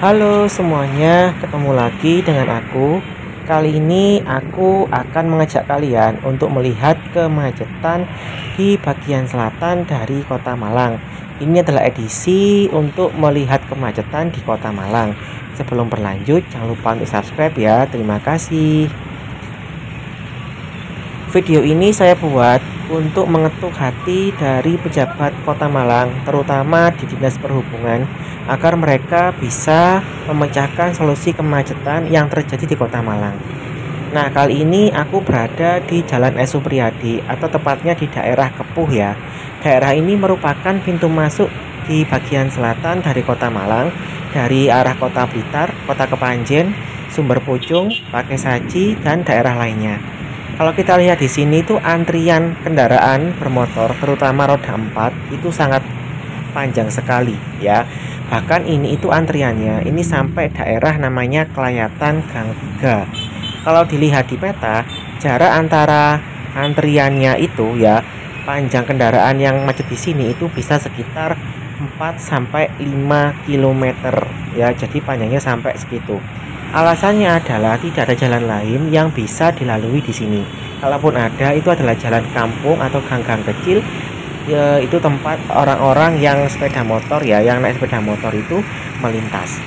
Halo semuanya, ketemu lagi dengan aku. Kali ini aku akan mengajak kalian untuk melihat kemacetan di bagian selatan dari Kota Malang. Ini adalah edisi untuk melihat kemacetan di Kota Malang. Sebelum berlanjut, jangan lupa untuk subscribe ya. Terima kasih. Video ini saya buat untuk mengetuk hati dari pejabat Kota Malang, terutama di Dinas Perhubungan, agar mereka bisa memecahkan solusi kemacetan yang terjadi di Kota Malang. Nah, kali ini aku berada di Jalan S. Supriyadi atau tepatnya di daerah Kepuh ya. Daerah ini merupakan pintu masuk di bagian selatan dari Kota Malang, dari arah Kota Blitar, Kota Kepanjen, Sumber Pucung, Pakai Saji, dan daerah lainnya. Kalau kita lihat di sini itu antrian kendaraan bermotor terutama roda 4 itu sangat panjang sekali ya. Bahkan ini itu antriannya ini sampai daerah namanya Kelayatan Gangga. Kalau dilihat di peta, jarak antara antriannya itu ya, panjang kendaraan yang macet di sini itu bisa sekitar 4 sampai 5 km ya. Jadi panjangnya sampai segitu. Alasannya adalah tidak ada jalan lain yang bisa dilalui di sini. Kalaupun ada, itu adalah jalan kampung atau gang-gang kecil. Itu tempat orang-orang yang sepeda motor ya, yang naik sepeda motor itu melintas.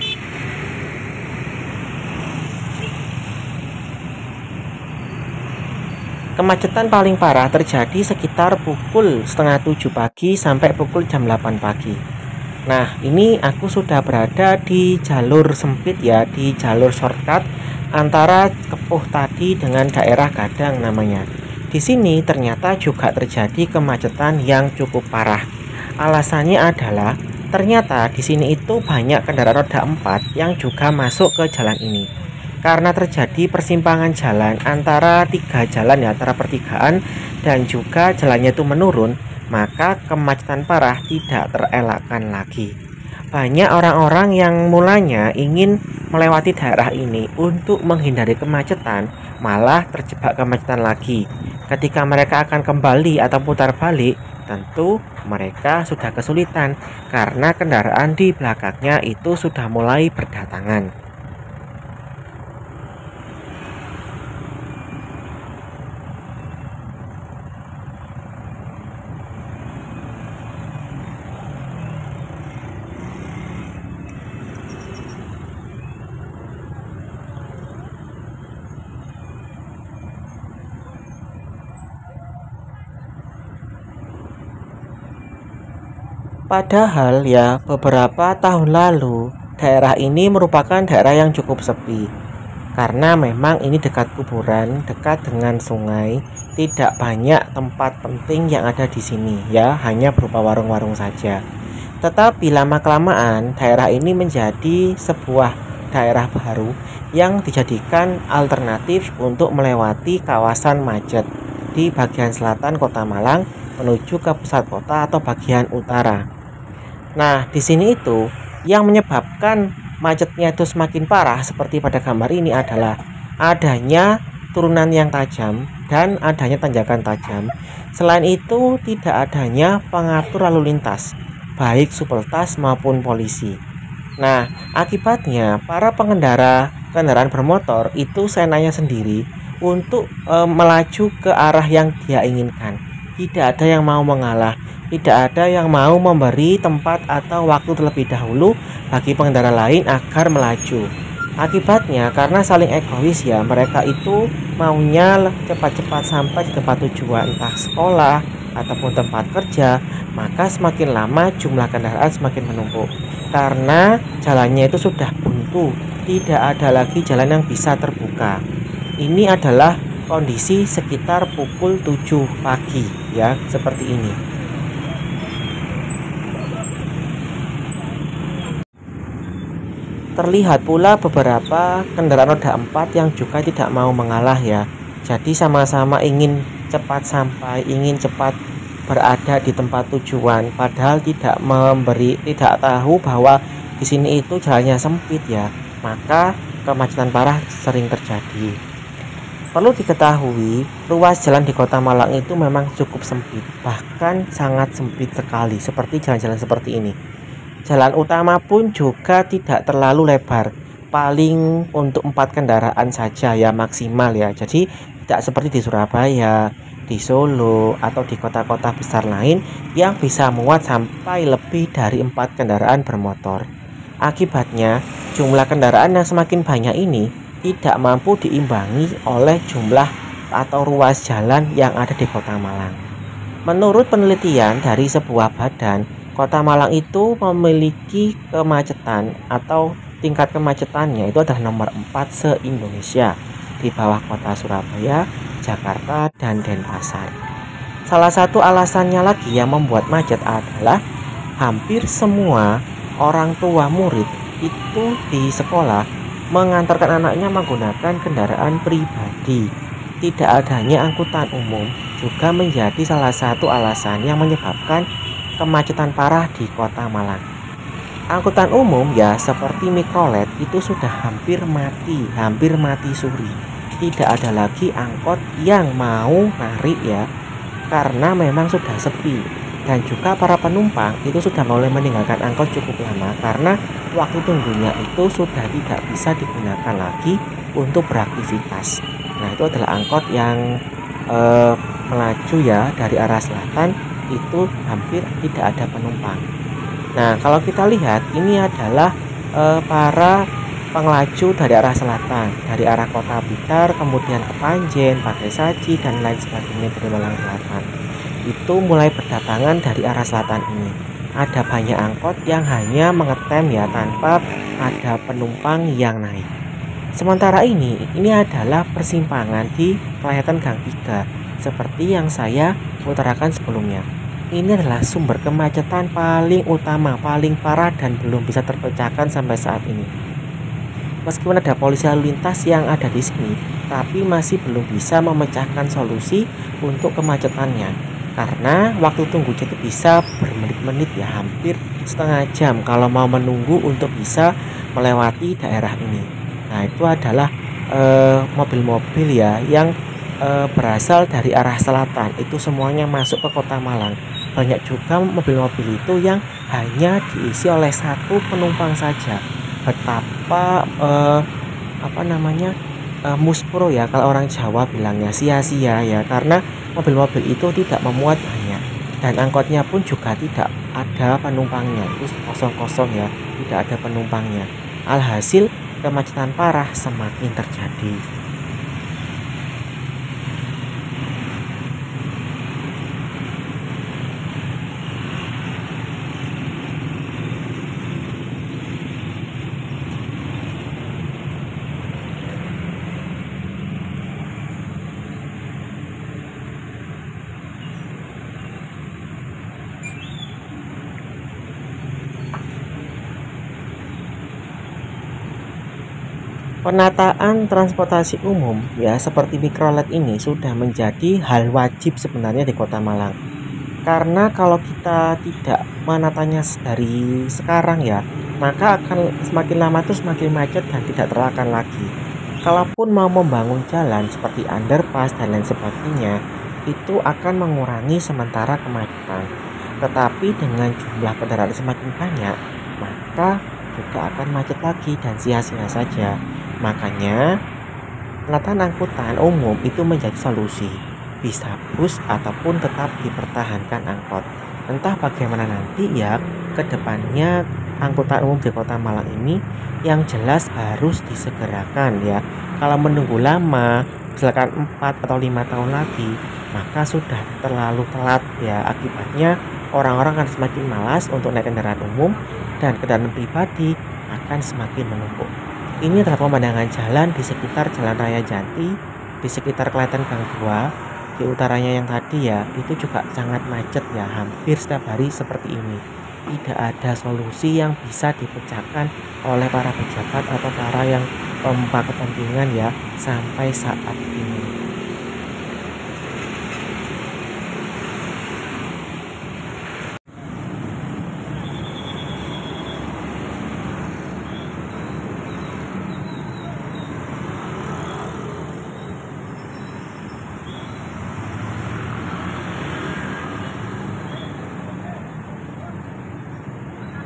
Kemacetan paling parah terjadi sekitar pukul setengah 7 pagi sampai pukul jam 8 pagi. Nah, ini aku sudah berada di jalur sempit ya, di jalur shortcut antara Kepuh tadi dengan daerah Gadang namanya. Di sini ternyata juga terjadi kemacetan yang cukup parah. Alasannya adalah ternyata di sini itu banyak kendaraan roda 4 yang juga masuk ke jalan ini. Karena terjadi persimpangan jalan antara tiga jalan ya, antara pertigaan dan juga jalannya itu menurun, maka kemacetan parah tidak terelakkan lagi. Banyak orang-orang yang mulanya ingin melewati daerah ini untuk menghindari kemacetan, malah terjebak kemacetan lagi. Ketika mereka akan kembali atau putar balik, tentu mereka sudah kesulitan karena kendaraan di belakangnya itu sudah mulai berdatangan. Padahal ya, beberapa tahun lalu daerah ini merupakan daerah yang cukup sepi. Karena memang ini dekat kuburan, dekat dengan sungai, tidak banyak tempat penting yang ada di sini ya, hanya berupa warung-warung saja. Tetapi lama-kelamaan daerah ini menjadi sebuah daerah baru yang dijadikan alternatif untuk melewati kawasan macet di bagian selatan Kota Malang menuju ke pusat kota atau bagian utara. Nah, di sini itu yang menyebabkan macetnya itu semakin parah seperti pada gambar ini adalah adanya turunan yang tajam dan adanya tanjakan tajam. Selain itu, tidak adanya pengatur lalu lintas, baik supeltas maupun polisi. Nah, akibatnya para pengendara kendaraan bermotor itu senanya sendiri untuk melaju ke arah yang dia inginkan. Tidak ada yang mau mengalah, tidak ada yang mau memberi tempat atau waktu terlebih dahulu bagi pengendara lain agar melaju. Akibatnya karena saling egois ya, mereka itu maunya cepat-cepat sampai di tempat tujuan, entah sekolah ataupun tempat kerja, maka semakin lama jumlah kendaraan semakin menumpuk. Karena jalannya itu sudah buntu, tidak ada lagi jalan yang bisa terbuka. Ini adalah kondisi sekitar pukul 7 pagi ya, seperti ini. Terlihat pula beberapa kendaraan roda 4 yang juga tidak mau mengalah ya. Jadi sama-sama ingin cepat sampai, ingin cepat berada di tempat tujuan, padahal tidak tahu bahwa di sini itu jalannya sempit ya. Maka kemacetan parah sering terjadi. Perlu diketahui, ruas jalan di Kota Malang itu memang cukup sempit, bahkan sangat sempit sekali, seperti jalan-jalan seperti ini. Jalan utama pun juga tidak terlalu lebar, paling untuk 4 kendaraan saja ya maksimal ya. Jadi tidak seperti di Surabaya, di Solo atau di kota-kota besar lain yang bisa muat sampai lebih dari 4 kendaraan bermotor. Akibatnya, jumlah kendaraan yang semakin banyak ini tidak mampu diimbangi oleh jumlah atau ruas jalan yang ada di Kota Malang. Menurut penelitian dari sebuah badan, Kota Malang itu memiliki kemacetan atau tingkat kemacetannya itu adalah nomor 4 se-Indonesia, di bawah kota Surabaya, Jakarta, dan Denpasar. Salah satu alasannya lagi yang membuat macet adalah hampir semua orang tua murid itu di sekolah mengantarkan anaknya menggunakan kendaraan pribadi. Tidak adanya angkutan umum juga menjadi salah satu alasan yang menyebabkan kemacetan parah di Kota Malang. Angkutan umum ya seperti mikrolet itu sudah hampir mati suri. Tidak ada lagi angkot yang mau narik ya, karena memang sudah sepi. Dan juga para penumpang itu sudah mulai meninggalkan angkot cukup lama karena waktu tunggunya itu sudah tidak bisa digunakan lagi untuk beraktivitas. Nah, itu adalah angkot yang melaju ya dari arah selatan, itu hampir tidak ada penumpang. Nah, kalau kita lihat ini adalah para pengelaju dari arah selatan, dari arah Kota Blitar, kemudian ke Panjen, Pakai Saji, dan lain sebagainya dari Malang Selatan. Itu mulai berdatangan dari arah selatan ini. Ada banyak angkot yang hanya mengetem ya tanpa ada penumpang yang naik. Sementara ini adalah persimpangan di Kelihatan Gang 3 seperti yang saya utarakan sebelumnya. Ini adalah sumber kemacetan paling utama, paling parah dan belum bisa terpecahkan sampai saat ini. Meskipun ada polisi lalu lintas yang ada di sini, tapi masih belum bisa memecahkan solusi untuk kemacetannya. Karena waktu tunggu itu bisa bermenit-menit ya, hampir setengah jam kalau mau menunggu untuk bisa melewati daerah ini. Nah, itu adalah mobil-mobil ya yang berasal dari arah selatan, itu semuanya masuk ke Kota Malang. Banyak juga mobil-mobil itu yang hanya diisi oleh satu penumpang saja. Betapa muspro ya kalau orang Jawa bilangnya, sia-sia ya, karena mobil-mobil itu tidak memuat banyak dan angkotnya pun juga tidak ada penumpangnya, itu kosong-kosong ya, tidak ada penumpangnya. Alhasil kemacetan parah semakin terjadi. Penataan transportasi umum ya seperti mikrolet ini sudah menjadi hal wajib sebenarnya di Kota Malang. Karena kalau kita tidak menatanya dari sekarang ya, maka akan semakin lama tuh semakin macet dan tidak terakan lagi. Kalaupun mau membangun jalan seperti underpass dan lain sebagainya, itu akan mengurangi sementara kemacetan. Tetapi dengan jumlah kendaraan semakin banyak, maka juga akan macet lagi dan sia-sia saja. Makanya penataan angkutan umum itu menjadi solusi, bisa bus ataupun tetap dipertahankan angkot. Entah bagaimana nanti ya kedepannya angkutan umum di Kota Malang ini, yang jelas harus disegerakan ya. Kalau menunggu lama, misalkan 4 atau 5 tahun lagi, maka sudah terlalu telat ya. Akibatnya orang-orang akan semakin malas untuk naik kendaraan umum dan kendaraan pribadi akan semakin menumpuk. Ini adalah pemandangan jalan di sekitar Jalan Raya Janti, di sekitar Kelihatan Gang 2, di utaranya yang tadi ya, itu juga sangat macet ya, hampir setiap hari seperti ini. Tidak ada solusi yang bisa dipecahkan oleh para pejabat atau para yang pemangku kepentingan ya sampai saat ini.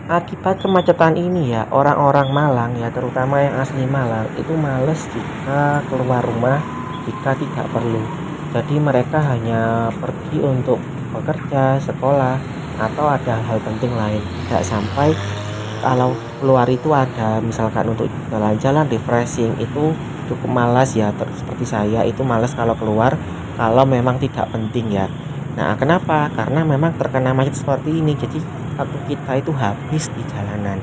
Akibat kemacetan ini ya, orang-orang Malang ya, terutama yang asli Malang itu males jika keluar rumah jika tidak perlu. Jadi mereka hanya pergi untuk bekerja, sekolah, atau ada hal penting lain. Tidak sampai kalau keluar itu ada misalkan untuk jalan-jalan refreshing, itu cukup malas ya. Seperti saya itu malas kalau keluar kalau memang tidak penting ya. Nah, kenapa? Karena memang terkena macet seperti ini, jadi waktu kita itu habis di jalanan.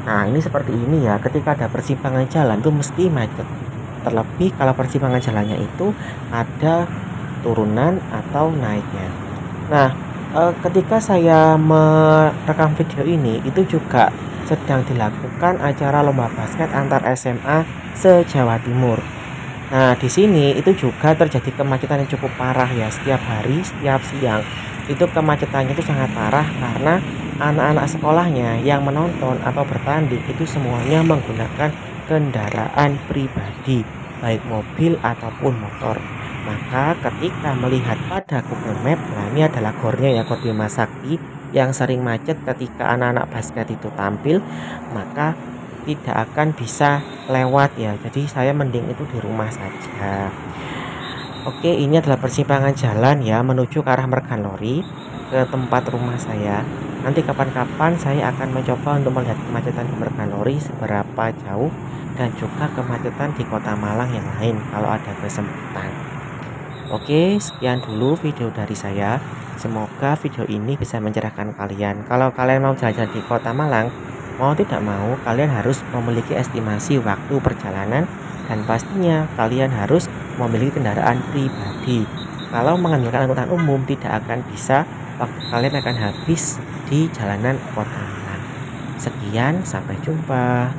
Nah, ini seperti ini ya, ketika ada persimpangan jalan itu mesti macet. Terlebih kalau persimpangan jalannya itu ada turunan atau naiknya. Nah, ketika saya merekam video ini itu juga sedang dilakukan acara lomba basket antar SMA se-Jawa Timur. Nah, di sini itu juga terjadi kemacetan yang cukup parah ya, setiap hari, setiap siang. Itu kemacetannya itu sangat parah karena anak-anak sekolahnya yang menonton atau bertanding itu semuanya menggunakan kendaraan pribadi, baik mobil ataupun motor. Maka ketika melihat pada Google Map, nah ini adalah gornya ya, Gor Bima Sakti yang sering macet ketika anak-anak basket itu tampil, maka tidak akan bisa lewat ya. Jadi saya mending itu di rumah saja. Oke, ini adalah persimpangan jalan ya menuju ke arah Merganlori ke tempat rumah saya. Nanti kapan-kapan saya akan mencoba untuk melihat kemacetan di Merganlori seberapa jauh dan juga kemacetan di Kota Malang yang lain kalau ada kesempatan. Oke, sekian dulu video dari saya. Semoga video ini bisa mencerahkan kalian. Kalau kalian mau jalan-jalan di Kota Malang, mau tidak mau kalian harus memiliki estimasi waktu perjalanan dan pastinya kalian harus memiliki kendaraan pribadi. Kalau mengandalkan angkutan umum tidak akan bisa, waktu kalian akan habis di jalanan Kota Malang. Sekian, sampai jumpa.